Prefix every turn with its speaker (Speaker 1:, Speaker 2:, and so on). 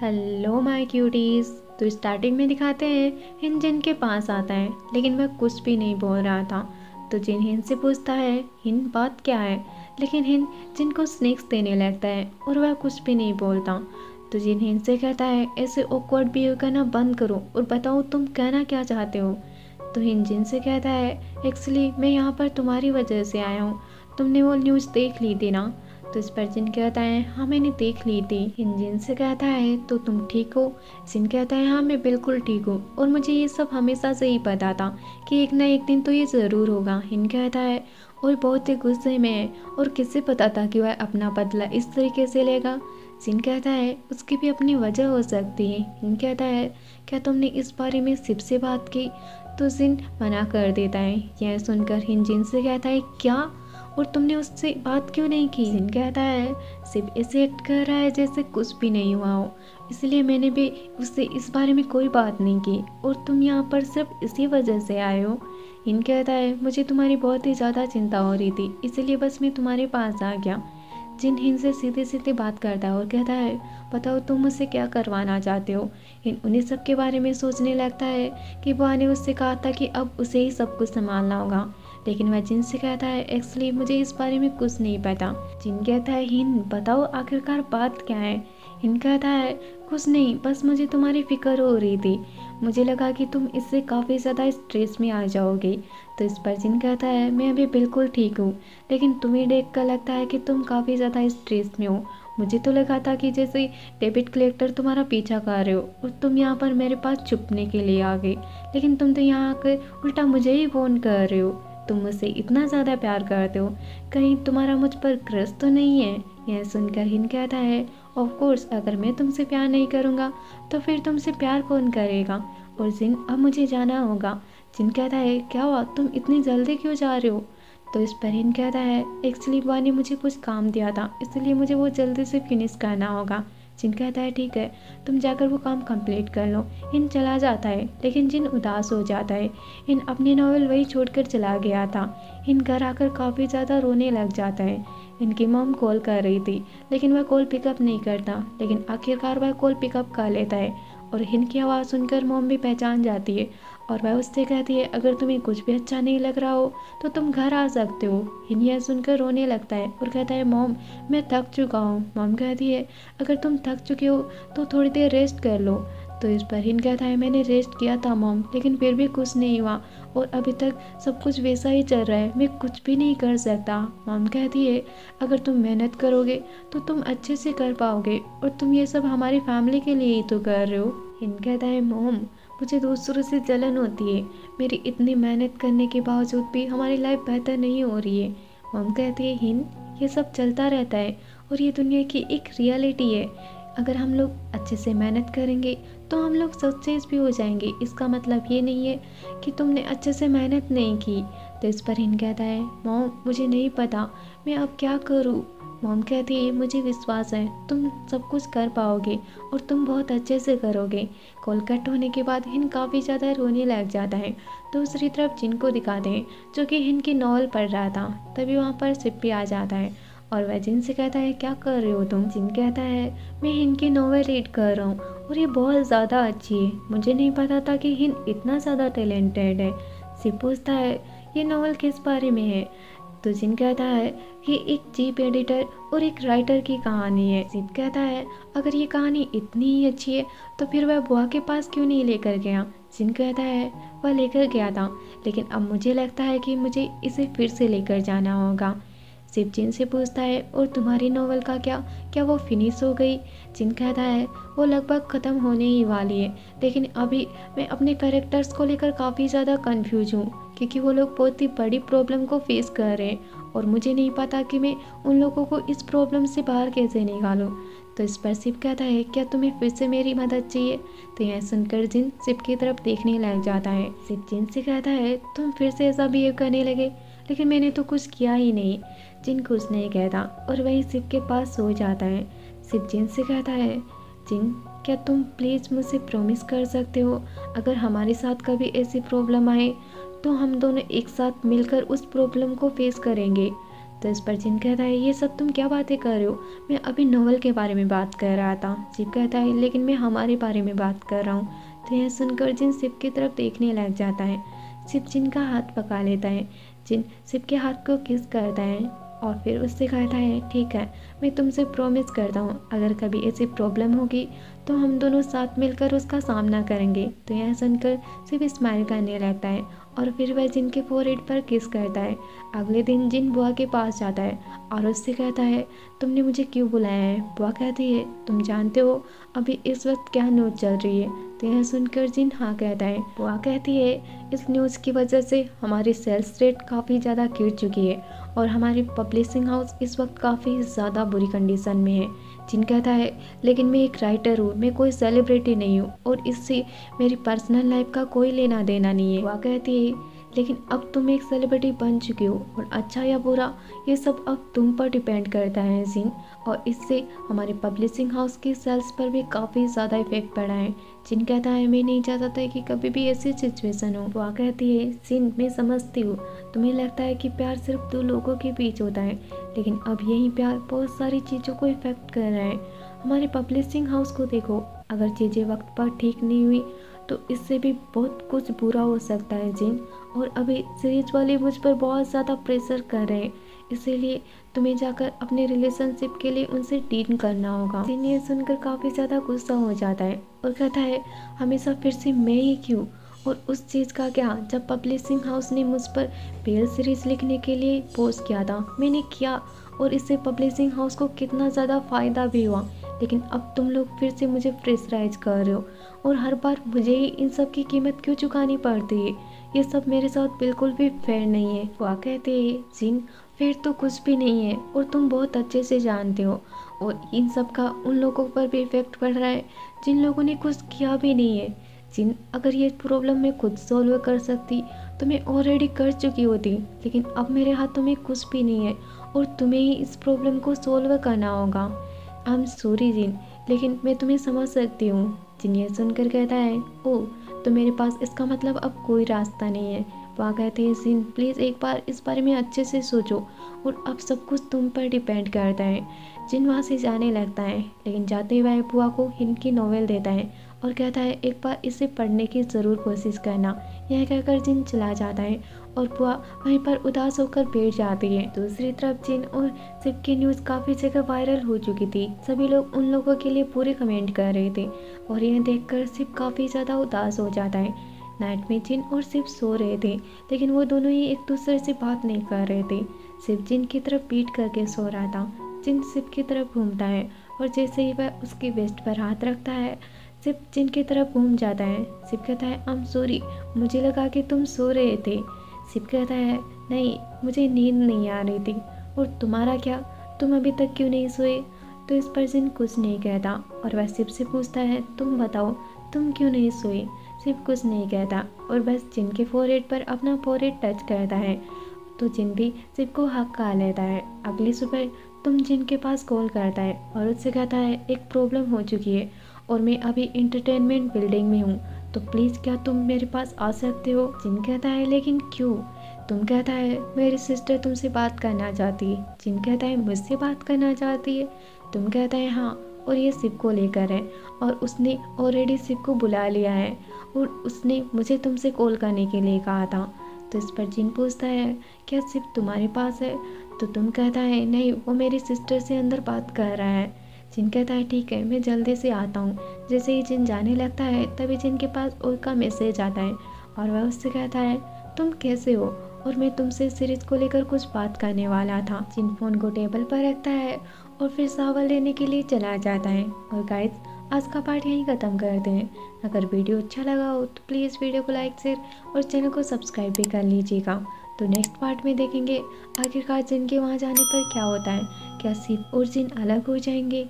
Speaker 1: Hello my cuties. तो starting में दिखाते हैं हिन जिन के पास आता है, लेकिन वह कुछ भी नहीं बोल रहा था। तो जिन हिन से पूछता है हिन बात क्या है, लेकिन हिन जिन को स्नैक्स देने लगता है और वह कुछ भी नहीं बोलता। तो जिन हिन से कहता है ऐसे ऑकवर्ड बिहेव करना बंद करो और बताओ तुम कहना क्या चाहते हो। तो हिन जिन से कहता है एक्चुअली मैं यहाँ पर तुम्हारी वजह से आया हूँ, तुमने वो न्यूज़ देख ली थी ना। तो इस पर जिन कहता है हाँ मैंने देख ली थी। हिन जिन से कहता है तो तुम ठीक हो। जिन कहता है हाँ मैं बिल्कुल ठीक हूँ और मुझे ये सब हमेशा से ही पता था कि एक ना एक दिन तो ये ज़रूर होगा। हिन कहता है और बहुत ही गुस्से में है और किससे पता था कि वह अपना बदला इस तरीके से लेगा। जिन कहता है उसकी भी अपनी वजह हो सकती है। हिन कहता है क्या तुमने इस बारे में सिप से बात की। तो जिन मना कर देता है। यह सुनकर हिन जिन से कहता है क्या, और तुमने उससे बात क्यों नहीं की। जिन कहता है सिर्फ ऐसे एक्ट कर रहा है जैसे कुछ भी नहीं हुआ हो, इसलिए मैंने भी उससे इस बारे में कोई बात नहीं की और तुम यहाँ पर सिर्फ इसी वजह से आए हो। हिन कहता है मुझे तुम्हारी बहुत ही ज़्यादा चिंता हो रही थी, इसलिए बस मैं तुम्हारे पास आ गया। जिन हिन से सीधे सीधे बात करता है और कहता है बताओ तुम मुझसे क्या करवाना चाहते हो। हिन उन्हीं सब के बारे में सोचने लगता है कि बुआ ने उससे कहा था कि अब उसे ही सब कुछ संभालना होगा, लेकिन वह जिन से कहता है एक्चुअली मुझे इस बारे में कुछ नहीं पता। जिन कहता है हिन बताओ आखिरकार बात क्या है। हिन कहता है कुछ नहीं, बस मुझे तुम्हारी फिक्र हो रही थी, मुझे लगा कि तुम इससे काफ़ी ज़्यादा स्ट्रेस में आ जाओगे। तो इस पर जिन कहता है मैं अभी बिल्कुल ठीक हूँ, लेकिन तुम्हें देख कर लगता है कि तुम काफ़ी ज़्यादा स्ट्रेस में हो। मुझे तो लगा था कि जैसे डेबिट कलेक्टर तुम्हारा पीछा कर रहे हो और तुम यहाँ पर मेरे पास छुपने के लिए आ गए, लेकिन तुम तो यहाँ आकर उल्टा मुझे ही फ़ोन कर रहे हो। तुम मुझसे इतना ज़्यादा प्यार करते हो, कहीं तुम्हारा मुझ पर क्रश तो नहीं है। यह सुनकर हिन कहता है ऑफ कोर्स अगर मैं तुमसे प्यार नहीं करूँगा तो फिर तुमसे प्यार कौन करेगा। और जिन अब मुझे जाना होगा। जिन कहता है क्या हुआ, तुम इतनी जल्दी क्यों जा रहे हो। तो इस पर हिन कहता है एक्चुअली बुआ ने मुझे कुछ काम दिया था, इसलिए मुझे वो जल्दी से फिनिश करना होगा। जिन कहता है ठीक है तुम जाकर वो काम कंप्लीट कर लो। हिन चला जाता है, लेकिन जिन उदास हो जाता है। हिन अपनी नॉवेल वही छोड़कर चला गया था। हिन घर आकर काफ़ी ज़्यादा रोने लग जाता है। इनकी मॉम कॉल कर रही थी, लेकिन वह कॉल पिकअप नहीं करता, लेकिन आखिरकार वह कॉल पिकअप कर लेता है और हिन की आवाज़ सुनकर मॉम भी पहचान जाती है और वह उससे कहती है अगर तुम्हें कुछ भी अच्छा नहीं लग रहा हो तो तुम घर आ सकते हो। हिन यह सुनकर रोने लगता है और कहता है मॉम मैं थक चुका हूँ। मॉम कहती है अगर तुम थक चुके हो तो थोड़ी देर रेस्ट कर लो। तो इस पर हिन कहता है मैंने रेस्ट किया था मॉम, लेकिन फिर भी कुछ नहीं हुआ और अभी तक सब कुछ वैसा ही चल रहा है, मैं कुछ भी नहीं कर सकता। मॉम कहती है अगर तुम मेहनत करोगे तो तुम अच्छे से कर पाओगे और तुम ये सब हमारी फैमिली के लिए ही तो कर रहे हो। हिन कहता है मॉम मुझे दूसरों से जलन होती है, मेरी इतनी मेहनत करने के बावजूद भी हमारी लाइफ बेहतर नहीं हो रही है। मॉम कहती है हिन ये सब चलता रहता है और ये दुनिया की एक रियलिटी है, अगर हम लोग अच्छे से मेहनत करेंगे तो हम लोग सक्सेस भी हो जाएंगे, इसका मतलब ये नहीं है कि तुमने अच्छे से मेहनत नहीं की। तो इस पर हिन कहता है मॉम मुझे नहीं पता मैं अब क्या करूँ। मॉम कहती है मुझे विश्वास है तुम सब कुछ कर पाओगे और तुम बहुत अच्छे से करोगे। कॉल कट होने के बाद हिन काफ़ी ज़्यादा रोने लग जाता है। दूसरी तरफ जिन को दिखाते हैं जो कि हिन की नॉवल पढ़ रहा था, तभी वहाँ पर सिप्पी आ जाता है और वह जिन से कहता है क्या कर रहे हो तुम। जिन कहता है मैं हिन की नॉवल रीड कर रहा हूँ और ये बहुत ज़्यादा अच्छी है, मुझे नहीं पता था कि हिन इतना ज़्यादा टैलेंटेड है। सिप पूछता है ये नॉवल किस बारे में है। तो जिन कहता है कि एक चीफ एडिटर और एक राइटर की कहानी है। सिप कहता है अगर ये कहानी इतनी ही अच्छी है तो फिर वह बुआ के पास क्यों नहीं लेकर गया। जिन कहता है वह लेकर गया था, लेकिन अब मुझे लगता है कि मुझे इसे फिर से लेकर जाना होगा। सिप जिन से पूछता है और तुम्हारी नॉवल का क्या वो फिनिश हो गई। जिन कहता है वो लगभग ख़त्म होने ही वाली है, लेकिन अभी मैं अपने कैरेक्टर्स को लेकर काफ़ी ज़्यादा कंफ्यूज हूँ क्योंकि वो लोग बहुत ही बड़ी प्रॉब्लम को फेस कर रहे हैं और मुझे नहीं पता कि मैं उन लोगों को इस प्रॉब्लम से बाहर कैसे निकालूँ। तो इस पर सिप कहता है क्या तुम्हें फिर से मेरी मदद चाहिए। तो यह सुनकर जिन सिप की तरफ देखने लग जाता है। सिप जिन से कहता है तुम फिर से ऐसा बिहेव करने लगे, लेकिन मैंने तो कुछ किया ही नहीं। जिन कुछ नहीं कहता और वहीं सिप के पास सो जाता है। सिप जिन से कहता है जिन क्या तुम प्लीज़ मुझसे प्रॉमिस कर सकते हो अगर हमारे साथ कभी ऐसी प्रॉब्लम आए तो हम दोनों एक साथ मिलकर उस प्रॉब्लम को फेस करेंगे। तो इस पर जिन कहता है ये सब तुम क्या बातें कर रहे हो, मैं अभी नॉवल के बारे में बात कर रहा था। शिव कहता है लेकिन मैं हमारे बारे में बात कर रहा हूँ। तो यह सुनकर जिन शिव की तरफ देखने लग जाता है। शिव जिन का हाथ पकड़ लेता है। जिन शिव के हाथ को किस करता है और फिर उससे कहता है ठीक है, मैं तुमसे प्रॉमिस करता हूँ अगर कभी ऐसी प्रॉब्लम होगी तो हम दोनों साथ मिलकर उसका सामना करेंगे। तो यह सुनकर शिव स्माइल करने लगता है और फिर वह जिन के फोरहेड पर किस करता है। अगले दिन जिन बुआ के पास जाता है और उससे कहता है तुमने मुझे क्यों बुलाया है। बुआ कहती है तुम जानते हो अभी इस वक्त क्या न्यूज़ चल रही है। तो यह सुनकर जिन हाँ कहता है। बुआ कहती है इस न्यूज़ की वजह से हमारी सेल्स रेट काफ़ी ज़्यादा गिर चुकी है और हमारी पब्लिशिंग हाउस इस वक्त काफ़ी ज़्यादा बुरी कंडीशन में है। जिन कहता है लेकिन मैं एक राइटर हूँ, मैं कोई सेलिब्रिटी नहीं हूँ और इससे मेरी पर्सनल लाइफ का कोई लेना देना नहीं है। वह कहती है लेकिन अब तुम एक सेलिब्रिटी बन चुकी हो और अच्छा या बुरा ये सब अब तुम पर डिपेंड करता है जिन, और इससे हमारे पब्लिशिंग हाउस की सेल्स पर भी काफ़ी ज़्यादा इफेक्ट पड़ा है। जिन कहता है मैं नहीं चाहता था कि कभी भी ऐसी सिचुएशन हो। वह कहती है जिन मैं समझती हूँ तुम्हें लगता है कि प्यार सिर्फ दो लोगों के बीच होता है, लेकिन अब यही प्यार बहुत सारी चीज़ों को इफेक्ट कर रहा है। हमारे पब्लिशिंग हाउस को देखो, अगर चीज़ें वक्त पर ठीक नहीं हुई तो इससे भी बहुत कुछ बुरा हो सकता है जिन, और अभी सीरीज वाले मुझ पर बहुत ज़्यादा प्रेशर कर रहे हैं, इसीलिए तुम्हें जाकर अपने रिलेशनशिप के लिए उनसे डील करना होगा। जिन ये सुनकर काफ़ी ज़्यादा गुस्सा हो जाता है और कहता है हमेशा फिर से मैं ही क्यों, और उस चीज़ का क्या जब पब्लिशिंग हाउस ने मुझ पर बेल सीरीज लिखने के लिए पोस्ट किया था मैंने किया और इससे पब्लिशिंग हाउस को कितना ज़्यादा फ़ायदा भी हुआ, लेकिन अब तुम लोग फिर से मुझे प्रेशराइज कर रहे हो और हर बार मुझे ही इन सब की कीमत क्यों चुकानी पड़ती है। ये सब मेरे साथ बिल्कुल भी फेयर नहीं है। वह कहते हैं जिन फेयर तो कुछ भी नहीं है और तुम बहुत अच्छे से जानते हो, और इन सब का उन लोगों पर भी इफेक्ट पड़ रहा है जिन लोगों ने कुछ किया भी नहीं है। जिन अगर ये प्रॉब्लम मैं खुद सॉल्व कर सकती तो मैं ऑलरेडी कर चुकी होती, लेकिन अब मेरे हाथों में कुछ भी नहीं है और तुम्हें ही इस प्रॉब्लम को सॉल्व करना होगा। आई एम सॉरी जिन, लेकिन मैं तुम्हें समझ सकती हूँ। जिन ये सुनकर कहता है ओह तो मेरे पास इसका मतलब अब कोई रास्ता नहीं है। वह कहते हैं जिन प्लीज़ एक बार इस बारे में अच्छे से सोचो और अब सब कुछ तुम पर डिपेंड करता है। जिन वहाँ से जाने लगता है, लेकिन जाते हुए बुआ को हिंद की नॉवेल देता है और कहता है एक बार इसे पढ़ने की ज़रूर कोशिश करना। यह कहकर जिन चला जाता है और बुआ वहीं पर उदास होकर बैठ जाती है। दूसरी तरफ जिन और शिव की न्यूज़ काफ़ी जगह वायरल हो चुकी थी। सभी लोग उन लोगों के लिए पूरे कमेंट कर रहे थे और यह देखकर शिव काफ़ी ज़्यादा उदास हो जाता है। नाइट में जिन और शिव सो रहे थे, लेकिन वो दोनों ही एक दूसरे से बात नहीं कर रहे थे। शिव जिन की तरफ पीट करके सो रहा था। जिन शिव की तरफ घूमता है और जैसे ही वह उसकी वेस्ट पर हाथ रखता है शिव जिन की तरफ घूम जाता है। शिव कहता है आई एम सॉरी, मुझे लगा कि तुम सो रहे थे। शिव कहता है नहीं, मुझे नींद नहीं आ रही थी। और तुम्हारा क्या, तुम अभी तक क्यों नहीं सोए। तो इस पर जिन कुछ नहीं कहता और वह शिव से पूछता है तुम बताओ तुम क्यों नहीं सोए। शिव कुछ नहीं कहता और बस जिन के फोरहेड पर अपना फोरहेड टच करता है। तो जिन भी शिव को हक कर लेता है। अगली सुबह तुम जिन के पास कॉल करता है और उससे कहता है एक प्रॉब्लम हो चुकी है और मैं अभी इंटरटेनमेंट बिल्डिंग में हूँ, तो प्लीज़ क्या तुम मेरे पास आ सकते हो। जिन कहता है लेकिन क्यों। तुम कहता है मेरी सिस्टर तुमसे बात करना चाहती है। जिन कहता है मुझसे बात करना चाहती है। तुम कहता है हाँ, और ये शिव को लेकर है और उसने ऑलरेडी शिव को बुला लिया है और उसने मुझे तुमसे कॉल करने के लिए कहा था। तो इस पर जिन पूछता है क्या शिव तुम्हारे पास है। तो तुम कहता है नहीं, वो मेरी सिस्टर से अंदर बात कर रहा है। जिन कहता है ठीक है, मैं जल्दी से आता हूँ। जैसे ही जिन जाने लगता है तभी जिन के पास ओर का मैसेज आता है और वह उससे कहता है तुम कैसे हो, और मैं तुमसे सीरीज को लेकर कुछ बात करने वाला था। जिन फ़ोन को टेबल पर रखता है और फिर सावल लेने के लिए चला जाता है। और गाइस आज का पार्ट यहीं ख़त्म करते हैं। अगर वीडियो अच्छा लगा हो तो प्लीज़ वीडियो को लाइक शेयर और चैनल को सब्सक्राइब भी कर लीजिएगा। तो नेक्स्ट पार्ट में देखेंगे आखिरकार जिन के वहाँ जाने पर क्या होता है। क्या शिव और जिन अलग हो जाएंगे।